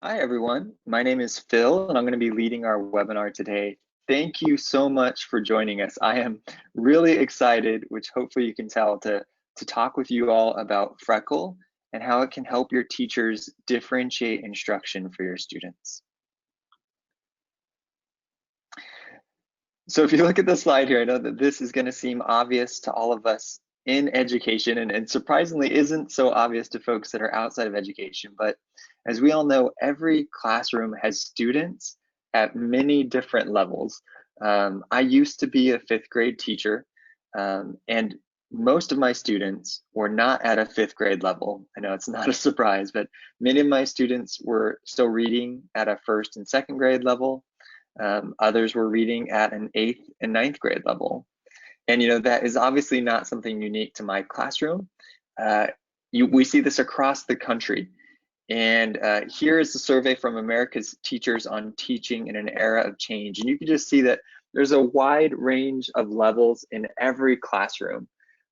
Hi, everyone. My name is Phil, and I'm going to be leading our webinar today. Thank you so much for joining us. I am really excited, which hopefully you can tell, to talk with you all about Freckle and how it can help your teachers differentiate instruction for your students. So if you look at the slide here, I know that this is going to seem obvious to all of us in education and surprisingly isn't so obvious to folks that are outside of education. But as we all know, every classroom has students at many different levels. I used to be a fifth grade teacher, and most of my students were not at a fifth grade level. I know it's not a surprise, but many of my students were still reading at a first and second grade level. Others were reading at an eighth and ninth grade level. And that is obviously not something unique to my classroom. Uh, we see this across the country. And here is a survey from America's Teachers on Teaching in an Era of Change. And you can just see that there's a wide range of levels in every classroom.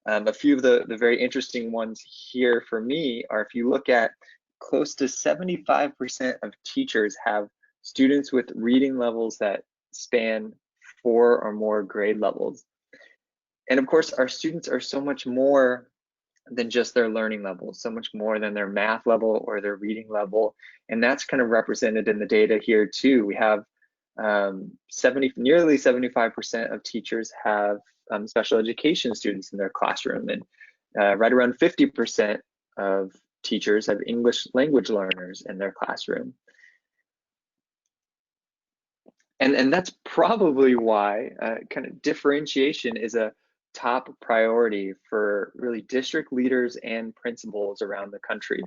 A few of the very interesting ones here for me are if you look at close to 75% of teachers have students with reading levels that span 4 or more grade levels. And of course, our students are so much more than just their learning level, so much more than their math level or their reading level. And that's kind of represented in the data here too. We have nearly 75% of teachers have special education students in their classroom, and right around 50% of teachers have English language learners in their classroom. And that's probably why kind of differentiation is a top priority for really district leaders and principals around the country.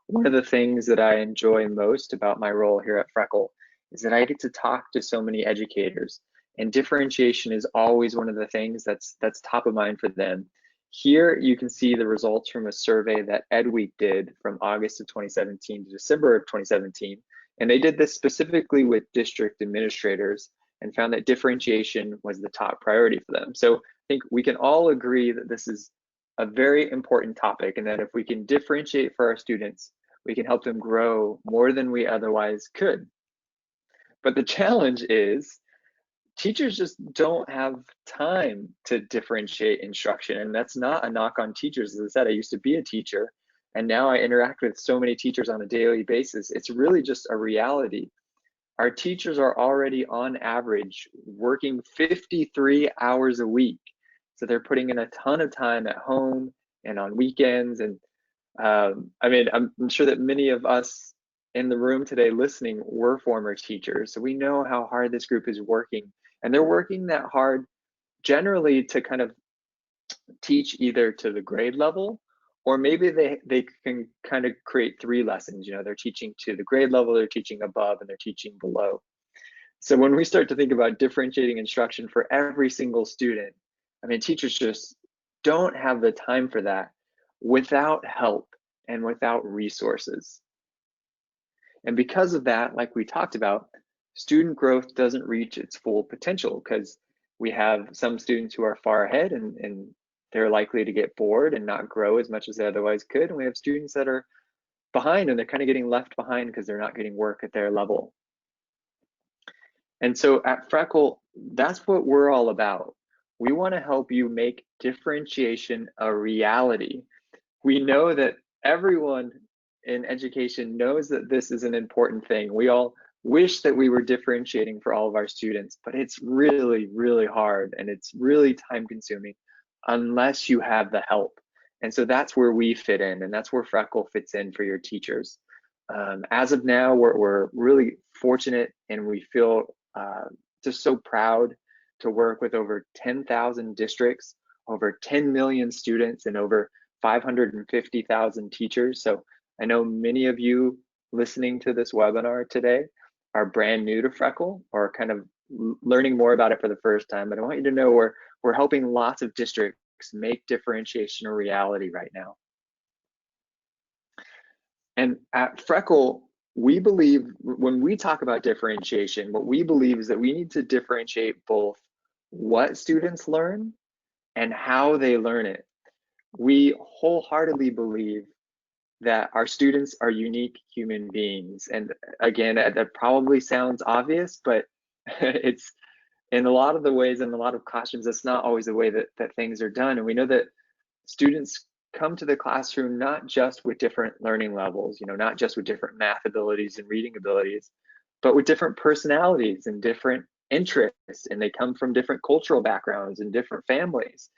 One of the things that I enjoy most about my role here at Freckle is that I get to talk to so many educators, and differentiation is always one of the things that's top of mind for them. Here you can see the results from a survey that EdWeek did from August of 2017 to December of 2017. And they did this specifically with district administrators and found that differentiation was the top priority for them. So I think we can all agree that this is a very important topic, and that if we can differentiate for our students, we can help them grow more than we otherwise could. But the challenge is teachers just don't have time to differentiate instruction. And that's not a knock on teachers. As I said, I used to be a teacher, and now I interact with so many teachers on a daily basis. It's really just a reality. Our teachers are already on average working 53 hours a week. So they're putting in a ton of time at home and on weekends. And I mean, I'm sure that many of us in the room today listening were former teachers. So we know how hard this group is working. And they're working that hard generally to kind of teach either to the grade level, or maybe they can kind of create three lessons. They're teaching to the grade level, they're teaching above, and they're teaching below. So when we start to think about differentiating instruction for every single student, I mean, teachers just don't have the time for that without help and without resources. And because of that, like we talked about, student growth doesn't reach its full potential because we have some students who are far ahead and they're likely to get bored and not grow as much as they otherwise could. And we have students that are behind and they're kind of getting left behind because they're not getting work at their level. And so at Freckle, that's what we're all about. We want to help you make differentiation a reality. We know that everyone in education knows that this is an important thing. We all wish that we were differentiating for all of our students, but it's really, really hard and it's really time consuming unless you have the help. And so that's where we fit in, and that's where Freckle fits in for your teachers. As of now, we're really fortunate, and we feel just so proud to work with over 10,000 districts, over 10 million students, and over 550,000 teachers. So I know many of you listening to this webinar today are brand new to Freckle or kind of learning more about it for the first time, but I want you to know we're helping lots of districts make differentiation a reality right now. And at Freckle, we believe when we talk about differentiation, what we believe is that we need to differentiate both what students learn and how they learn it. We wholeheartedly believe that our students are unique human beings. And again, that probably sounds obvious, but it's in a lot of the ways, in a lot of classrooms, that's not always the way that things are done. And we know that students come to the classroom not just with different learning levels, not just with different math abilities and reading abilities, but with different personalities and different interests. And they come from different cultural backgrounds and different families.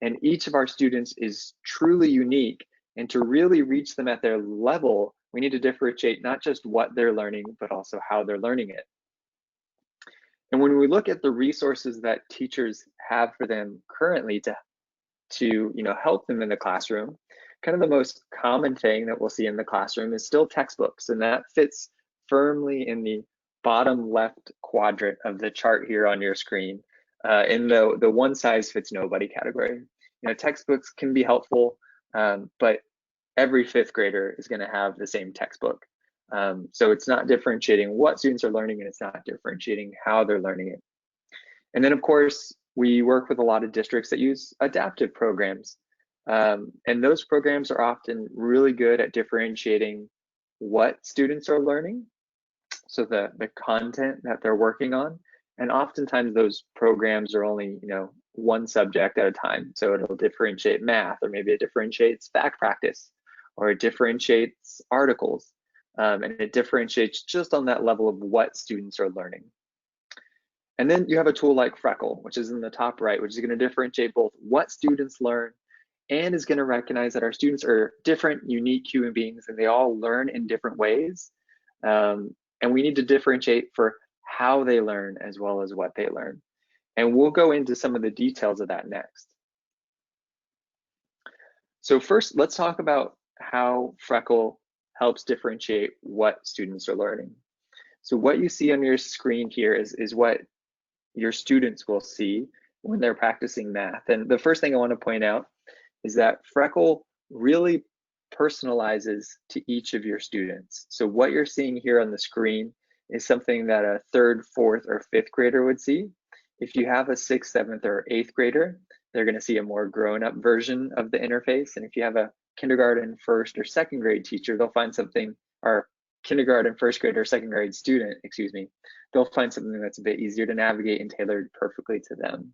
And each of our students is truly unique. And to really reach them at their level, we need to differentiate not just what they're learning, but also how they're learning it. And when we look at the resources that teachers have for them currently to help them in the classroom, kind of the most common thing that we'll see in the classroom is still textbooks, and that fits firmly in the bottom left quadrant of the chart here on your screen, in the one size fits nobody category. Textbooks can be helpful, but every fifth grader is going to have the same textbook. So it's not differentiating what students are learning, and it's not differentiating how they're learning it. And then, of course, we work with a lot of districts that use adaptive programs. And those programs are often really good at differentiating what students are learning, so the content that they're working on. And oftentimes those programs are only, one subject at a time. So it'll differentiate math, or maybe it differentiates fact practice, or it differentiates articles. And it differentiates just on that level of what students are learning. And then you have a tool like Freckle, which is in the top right, which is going to differentiate both what students learn and is going to recognize that our students are different, unique human beings, and they all learn in different ways. And we need to differentiate for how they learn as well as what they learn. And we'll go into some of the details of that next. So first, let's talk about how Freckle helps differentiate what students are learning. So what you see on your screen here is what your students will see when they're practicing math. And the first thing I want to point out is that Freckle really personalizes to each of your students. So what you're seeing here on the screen is something that a third, fourth, or fifth grader would see. If you have a sixth, seventh, or eighth grader, they're going to see a more grown-up version of the interface. And if you have a kindergarten, first, or second grade teacher, they'll find something, or kindergarten, first grade, or second grade student, they'll find something that's a bit easier to navigate and tailored perfectly to them.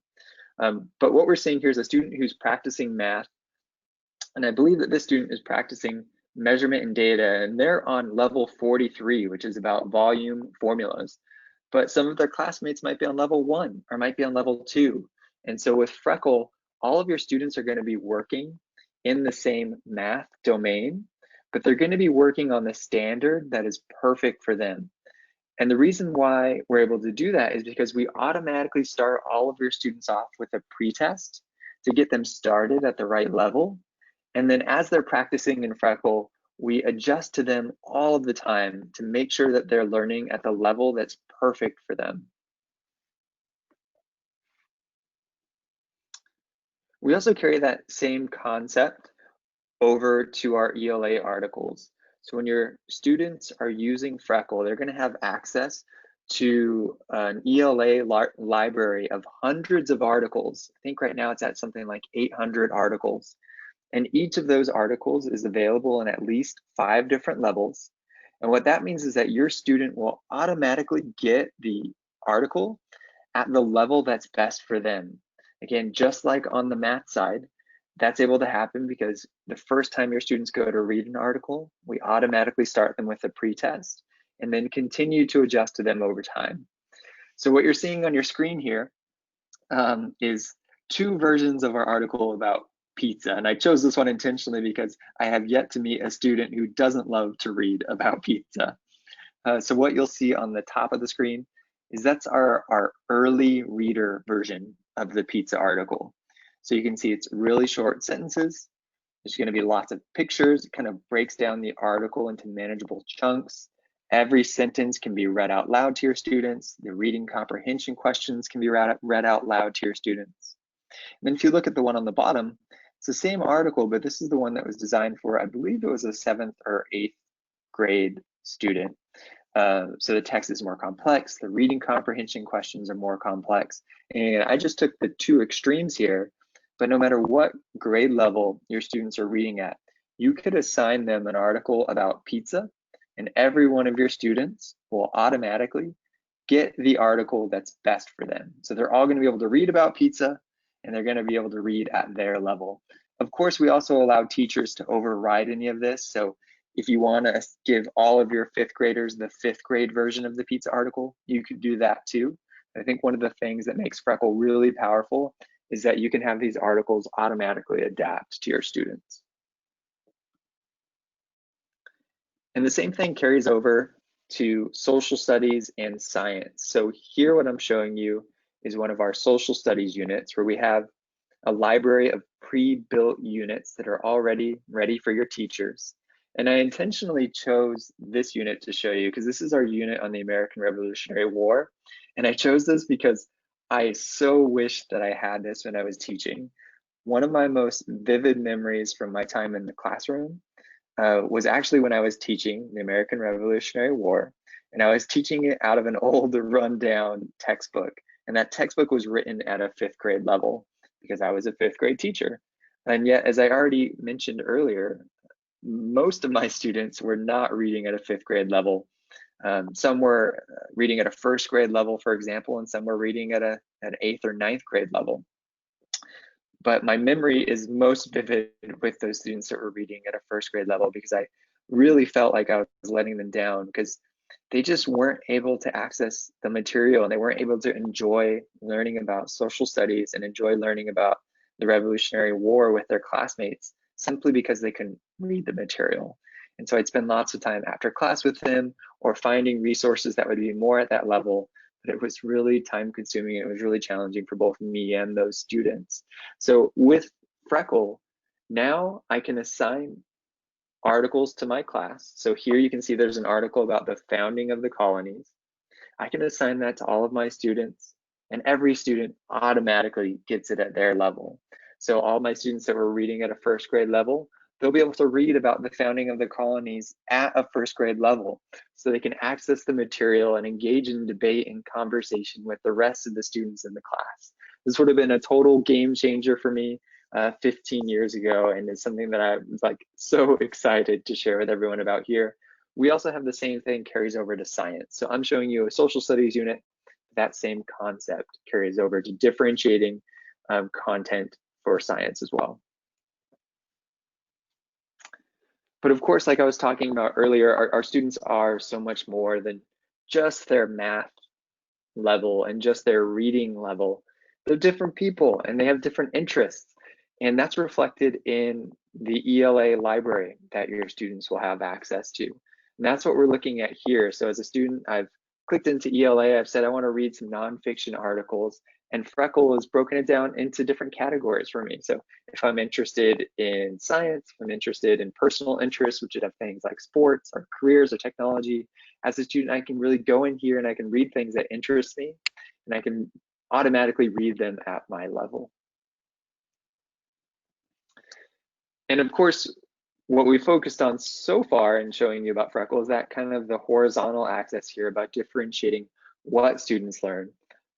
But what we're seeing here is a student who's practicing math, and I believe that this student is practicing measurement and data, and they're on level 43, which is about volume formulas. But some of their classmates might be on level 1 or might be on level 2. And so with Freckle, all of your students are going to be working in the same math domain, but they're going to be working on the standard that is perfect for them. And the reason why we're able to do that is because we automatically start all of your students off with a pretest to get them started at the right level. And then as they're practicing in Freckle, we adjust to them all of the time to make sure that they're learning at the level that's perfect for them. We also carry that same concept over to our ELA articles. So when your students are using Freckle, they're going to have access to an ELA library of hundreds of articles. I think right now it's at something like 800 articles. And each of those articles is available in at least 5 different levels. And what that means is that your student will automatically get the article at the level that's best for them. Again, just like on the math side, that's able to happen because the first time your students go to read an article, we automatically start them with a pretest and then continue to adjust to them over time. So what you're seeing on your screen here is 2 versions of our article about pizza. And I chose this one intentionally because I have yet to meet a student who doesn't love to read about pizza. So what you'll see on the top of the screen is that's our early reader version of the pizza article. So you can see it's really short sentences. There's going to be lots of pictures. It kind of breaks down the article into manageable chunks. Every sentence can be read out loud to your students. The reading comprehension questions can be read out loud to your students. And then if you look at the one on the bottom, it's the same article, but this is the one that was designed for, I believe it was a 7th or 8th grade student. So the text is more complex, the reading comprehension questions are more complex. And I just took the 2 extremes here, but no matter what grade level your students are reading at, you could assign them an article about pizza, and every one of your students will automatically get the article that's best for them. So they're all going to be able to read about pizza, and they're going to be able to read at their level. Of course, we also allow teachers to override any of this. So if you want to give all of your fifth graders the fifth grade version of the pizza article, you could do that too. I think one of the things that makes Freckle really powerful is that you can have these articles automatically adapt to your students. And the same thing carries over to social studies and science. So here what I'm showing you is one of our social studies units where we have a library of pre-built units that are already ready for your teachers. And I intentionally chose this unit to show you because this is our unit on the American Revolutionary War. And I chose this because I so wish that I had this when I was teaching. One of my most vivid memories from my time in the classroom was actually when I was teaching the American Revolutionary War, and I was teaching it out of an old rundown textbook. And that textbook was written at a fifth grade level because I was a fifth grade teacher. And yet, as I already mentioned earlier, most of my students were not reading at a fifth grade level. Some were reading at a first grade level, for example, and some were reading at an eighth or ninth grade level. But my memory is most vivid with those students that were reading at a first grade level because I really felt like I was letting them down because they just weren't able to access the material and they weren't able to enjoy learning about social studies and enjoy learning about the Revolutionary War with their classmates simply because they couldn't read the material. And so I'd spend lots of time after class with them or finding resources that would be more at that level. But it was really time consuming. It was really challenging for both me and those students. So with Freckle, now I can assign articles to my class. So here you can see there's an article about the founding of the colonies. I can assign that to all of my students, and every student automatically gets it at their level. So all my students that were reading at a first grade level, they'll be able to read about the founding of the colonies at a first grade level. So they can access the material and engage in debate and conversation with the rest of the students in the class. This would have been a total game changer for me 15 years ago, and it's something that I was like so excited to share with everyone about here. We also have the same thing carries over to science. So I'm showing you a social studies unit. That same concept carries over to differentiating content for science as well. But of course, like I was talking about earlier, our students are so much more than just their math level and just their reading level. They're different people and they have different interests. And that's reflected in the ELA library that your students will have access to. And that's what we're looking at here. So as a student, I've clicked into ELA, I've said I want to read some nonfiction articles, and Freckle has broken it down into different categories for me. So if I'm interested in science, if I'm interested in personal interests, which would have things like sports or careers or technology, as a student, I can really go in here and I can read things that interest me, and I can automatically read them at my level. And of course, what we focused on so far in showing you about Freckle is that kind of the horizontal axis here about differentiating what students learn.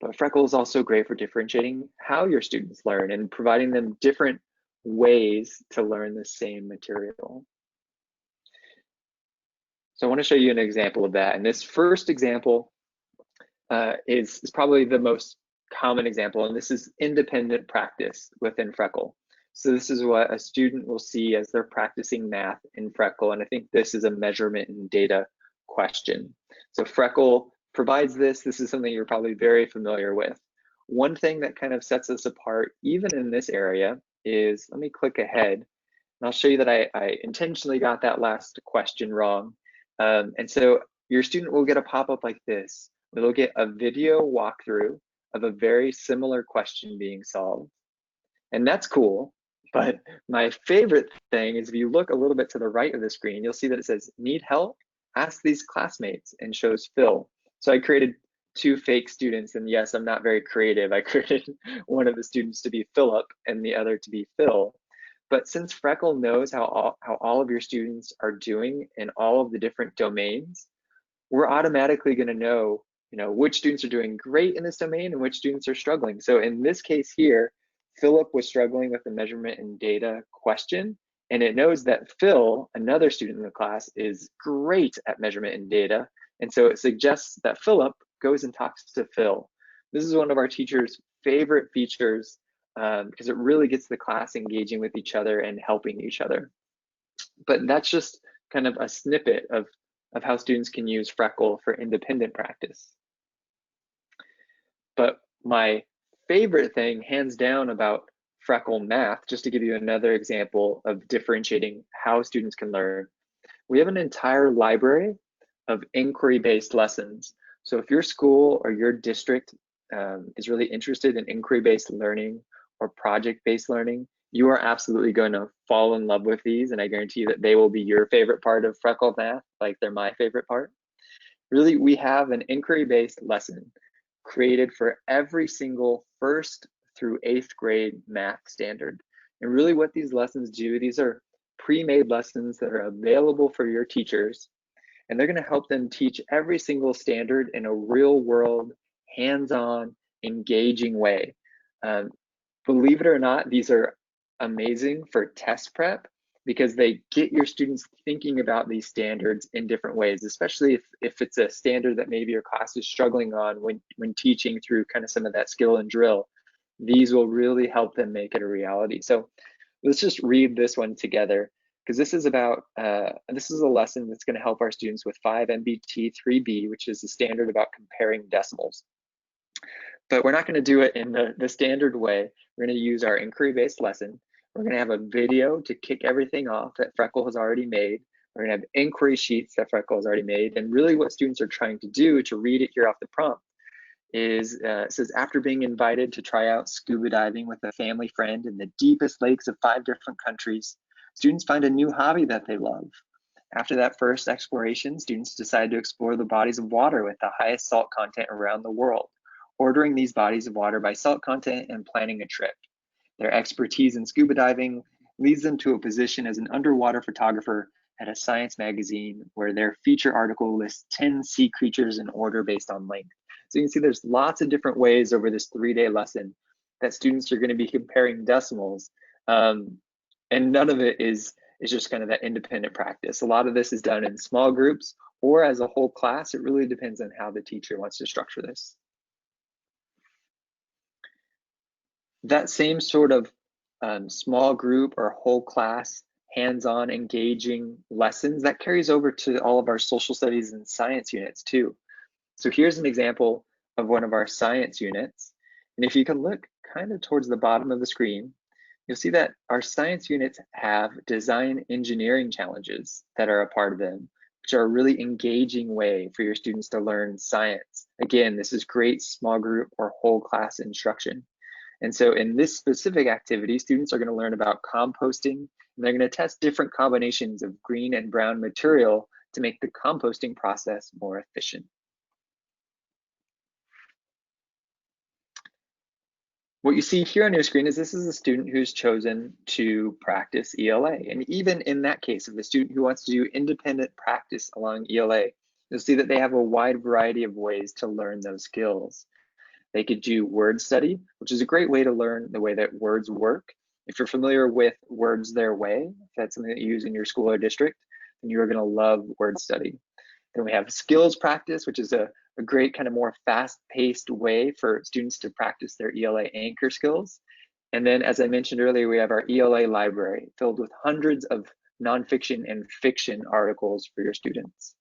But Freckle is also great for differentiating how your students learn and providing them different ways to learn the same material. So I want to show you an example of that. And this first example is probably the most common example, and this is independent practice within Freckle. So this is what a student will see as they're practicing math in Freckle, and I think this is a measurement and data question. So Freckle provides this. This is something you're probably very familiar with. One thing that kind of sets us apart, even in this area, is, let me click ahead, and I'll show you that I intentionally got that last question wrong. And so your student will get a pop-up like this. They'll get a video walkthrough of a very similar question being solved. And that's cool. But my favorite thing is if you look a little bit to the right of the screen, you'll see that it says, need help? Ask these classmates, and shows Phil. So I created two fake students, and yes, I'm not very creative. I created one of the students to be Philip and the other to be Phil. But since Freckle knows how all of your students are doing in all of the different domains, we're automatically going to know, which students are doing great in this domain and which students are struggling. So in this case here, Philip was struggling with the measurement and data question, And it knows that Phil, another student in the class, is great at measurement and data. And so it suggests that Philip goes and talks to Phil. This is one of our teachers' favorite features because it really gets the class engaging with each other and helping each other. But that's just kind of a snippet of how students can use Freckle for independent practice. But my favorite thing, hands down, about Freckle Math, just to give you another example of differentiating how students can learn, we have an entire library of inquiry-based lessons. So if your school or your district is really interested in inquiry-based learning or project-based learning, you are absolutely going to fall in love with these, and I guarantee you that they will be your favorite part of Freckle Math, like they're my favorite part. Really, we have an inquiry-based lesson created for every single first through 8th grade math standard. And really what these lessons do, these are pre-made lessons that are available for your teachers, and they're going to help them teach every single standard in a real world, hands-on, engaging way. Believe it or not, these are amazing for test prep because they get your students thinking about these standards in different ways, especially if it's a standard that maybe your class is struggling on when teaching through kind of some of that skill and drill. These will really help them make it a reality. So let's just read this one together, because this is about, this is a lesson that's going to help our students with 5 MBT 3B, which is the standard about comparing decimals. But we're not going to do it in the standard way. We're going to use our inquiry-based lesson. We're going to have a video to kick everything off that Freckle has already made. We're going to have inquiry sheets that Freckle has already made. And really what students are trying to do, to read it here off the prompt, is it says, after being invited to try out scuba diving with a family friend in the deepest lakes of 5 different countries, students find a new hobby that they love. After that first exploration, students decide to explore the bodies of water with the highest salt content around the world, ordering these bodies of water by salt content and planning a trip. Their expertise in scuba diving leads them to a position as an underwater photographer at a science magazine where their feature article lists 10 sea creatures in order based on length. So you can see there's lots of different ways over this 3-day lesson that students are going to be comparing decimals. And none of it is just kind of that independent practice. A lot of this is done in small groups or as a whole class. It really depends on how the teacher wants to structure this. That same sort of small group or whole class, hands-on engaging lessons, that carries over to all of our social studies and science units too. So here's an example of one of our science units. And if you can look kind of towards the bottom of the screen, you'll see that our science units have design engineering challenges that are a part of them, which are a really engaging way for your students to learn science. Again, this is great small group or whole class instruction. And so in this specific activity, students are going to learn about composting, and they're going to test different combinations of green and brown material to make the composting process more efficient. What you see here on your screen is this is a student who's chosen to practice ELA. And even in that case, of a student who wants to do independent practice along ELA, you'll see that they have a wide variety of ways to learn those skills. They could do word study, which is a great way to learn the way that words work. If you're familiar with Words Their Way, if that's something that you use in your school or district, then you're going to love word study. Then we have skills practice, which is a great kind of more fast-paced way for students to practice their ELA anchor skills. And then, as I mentioned earlier, we have our ELA library filled with hundreds of nonfiction and fiction articles for your students.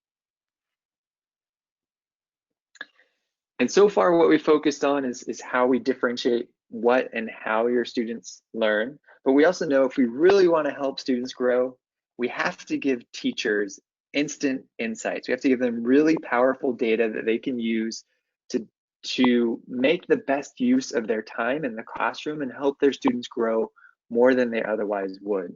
And so far, what we focused on is how we differentiate what and how your students learn. But we also know if we really want to help students grow, we have to give teachers instant insights. We have to give them really powerful data that they can use to make the best use of their time in the classroom and help their students grow more than they otherwise would.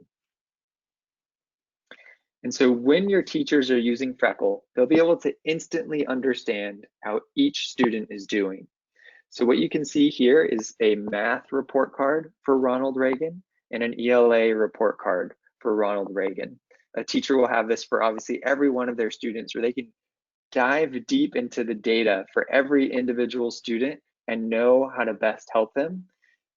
And so when your teachers are using Freckle, they'll be able to instantly understand how each student is doing. So what you can see here is a math report card for Ronald Reagan and an ELA report card for Ronald Reagan. A teacher will have this for obviously every one of their students, where they can dive deep into the data for every individual student and know how to best help them.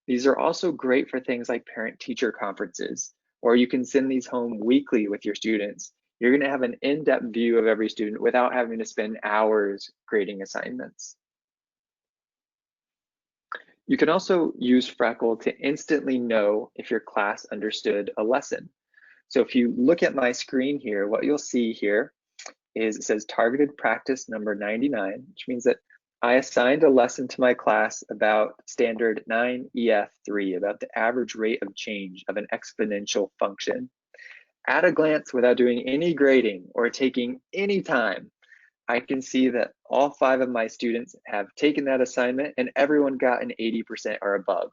These are also great for things like parent-teacher conferences, or you can send these home weekly with your students. You're going to have an in-depth view of every student without having to spend hours grading assignments. You can also use Freckle to instantly know if your class understood a lesson. So if you look at my screen here, what you'll see here is it says targeted practice number 99, which means that I assigned a lesson to my class about standard 9EF3, about the average rate of change of an exponential function. At a glance, without doing any grading or taking any time, I can see that all 5 of my students have taken that assignment and everyone got an 80% or above.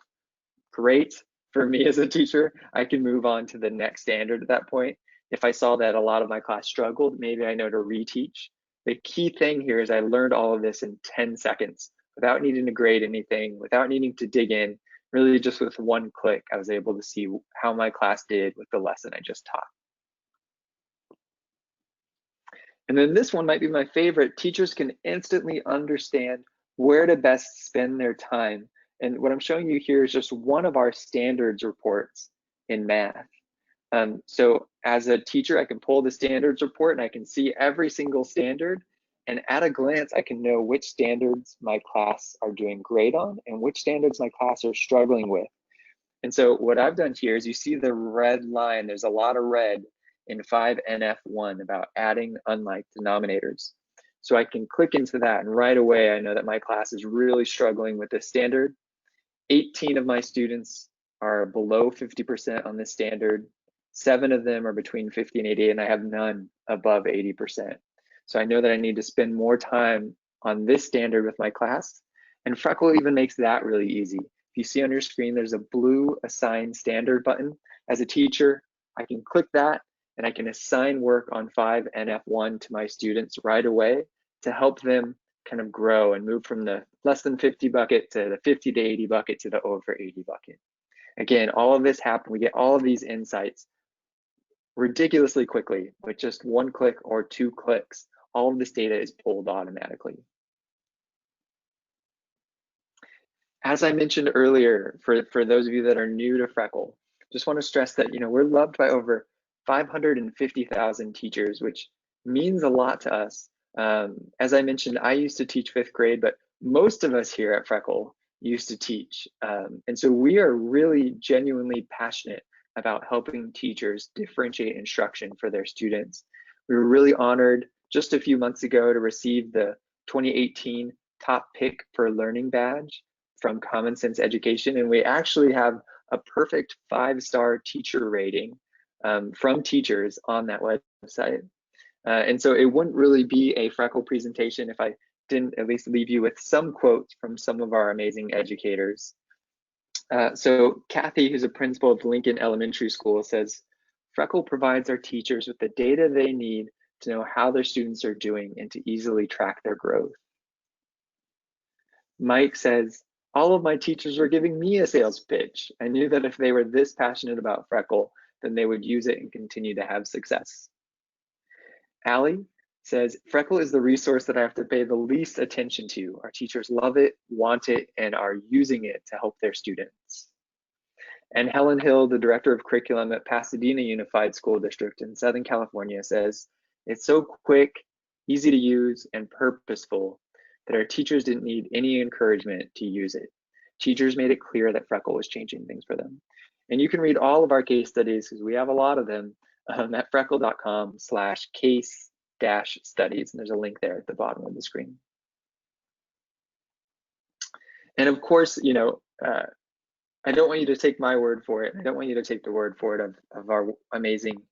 Great for me as a teacher. I can move on to the next standard at that point. If I saw that a lot of my class struggled, maybe I know to reteach. The key thing here is I learned all of this in 10 seconds without needing to grade anything, without needing to dig in. Really just with one click, I was able to see how my class did with the lesson I just taught. And then this one might be my favorite. Teachers can instantly understand where to best spend their time. And what I'm showing you here is just one of our standards reports in math. So as a teacher, I can pull the standards report and I can see every single standard. And at a glance, I can know which standards my class are doing great on and which standards my class are struggling with. And so what I've done here is you see the red line, there's a lot of red in 5NF1 about adding unlike denominators. So I can click into that and right away I know that my class is really struggling with this standard. 18 of my students are below 50% on this standard. 7 of them are between 50 and 80, and I have none above 80%. So I know that I need to spend more time on this standard with my class. And Freckle even makes that really easy. If you see on your screen, there's a blue assign standard button. As a teacher, I can click that and I can assign work on 5NF1 to my students right away to help them kind of grow and move from the less than 50 bucket to the 50 to 80 bucket to the over 80 bucket. Again, all of this happened. We get all of these insights ridiculously quickly with just one click or 2 clicks. All of this data is pulled automatically. As I mentioned earlier, for those of you that are new to Freckle, just want to stress that we're loved by over 550,000 teachers, which means a lot to us. As I mentioned, I used to teach 5th grade, but most of us here at Freckle used to teach. And so we are really genuinely passionate about helping teachers differentiate instruction for their students. We were really honored just a few months ago to receive the 2018 Top Pick for Learning badge from Common Sense Education, and we actually have a perfect 5-star teacher rating from teachers on that website. And so it wouldn't really be a Freckle presentation if I didn't at least leave you with some quotes from some of our amazing educators. So Kathy, who's a principal of Lincoln Elementary School, says, Freckle provides our teachers with the data they need to know how their students are doing and to easily track their growth. Mike says, all of my teachers were giving me a sales pitch. I knew that if they were this passionate about Freckle, then they would use it and continue to have success. Allie says, Freckle is the resource that I have to pay the least attention to. Our teachers love it, want it, and are using it to help their students. And Helen Hill, the director of curriculum at Pasadena Unified School District in Southern California, says, it's so quick, easy to use, and purposeful that our teachers didn't need any encouragement to use it. Teachers made it clear that Freckle was changing things for them. And you can read all of our case studies, because we have a lot of them, at freckle.com/case-studies. And there's a link there at the bottom of the screen. And of course, I don't want you to take my word for it. I don't want you to take the word for it of our amazing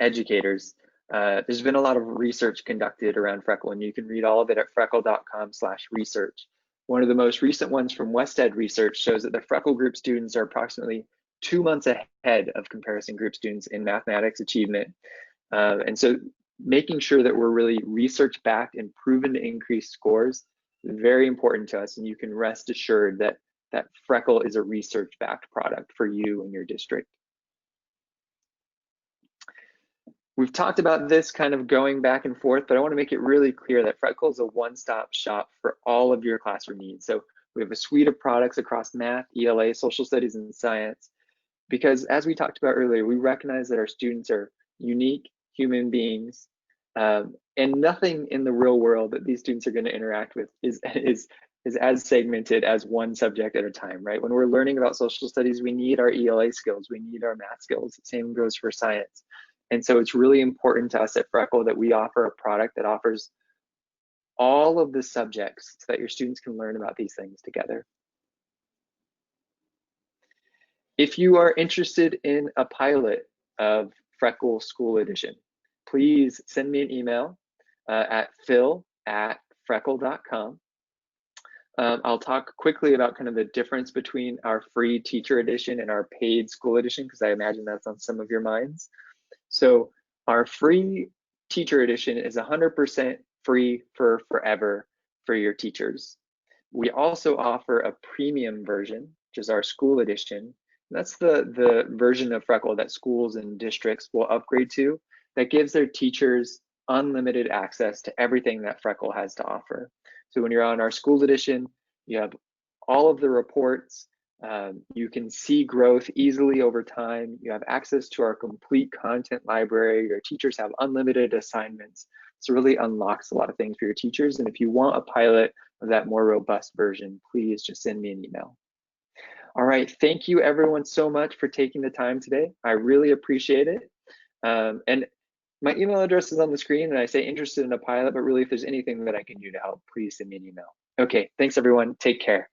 educators. There's been a lot of research conducted around Freckle, and you can read all of it at freckle.com/research. One of the most recent ones from WestEd Research shows that the Freckle group students are approximately 2 months ahead of comparison group students in mathematics achievement. And so making sure that we're really research-backed and proven to increase scores is very important to us, and you can rest assured that Freckle is a research-backed product for you and your district. We've talked about this kind of going back and forth, but I want to make it really clear that Freckle is a one-stop shop for all of your classroom needs. So we have a suite of products across math, ELA, social studies, and science. Because as we talked about earlier, we recognize that our students are unique human beings, and nothing in the real world that these students are going to interact with is as segmented as one subject at a time, right? When we're learning about social studies, we need our ELA skills, we need our math skills. The same goes for science. And so it's really important to us at Freckle that we offer a product that offers all of the subjects so that your students can learn about these things together. If you are interested in a pilot of Freckle School Edition, please send me an email at phil@freckle.com. I'll talk quickly about kind of the difference between our free teacher edition and our paid school edition, because I imagine that's on some of your minds. So our free teacher edition is 100% free for forever for your teachers. We also offer a premium version, which is our school edition. That's the version of Freckle that schools and districts will upgrade to, that gives their teachers unlimited access to everything that Freckle has to offer. So when you're on our school edition, you have all of the reports. You can see growth easily over time. You have access to our complete content library. Your teachers have unlimited assignments. So it really unlocks a lot of things for your teachers. And if you want a pilot of that more robust version, please just send me an email. All right, thank you everyone so much for taking the time today. I really appreciate it. And my email address is on the screen, and I say interested in a pilot, but really if there's anything that I can do to help, please send me an email. Okay, thanks everyone, take care.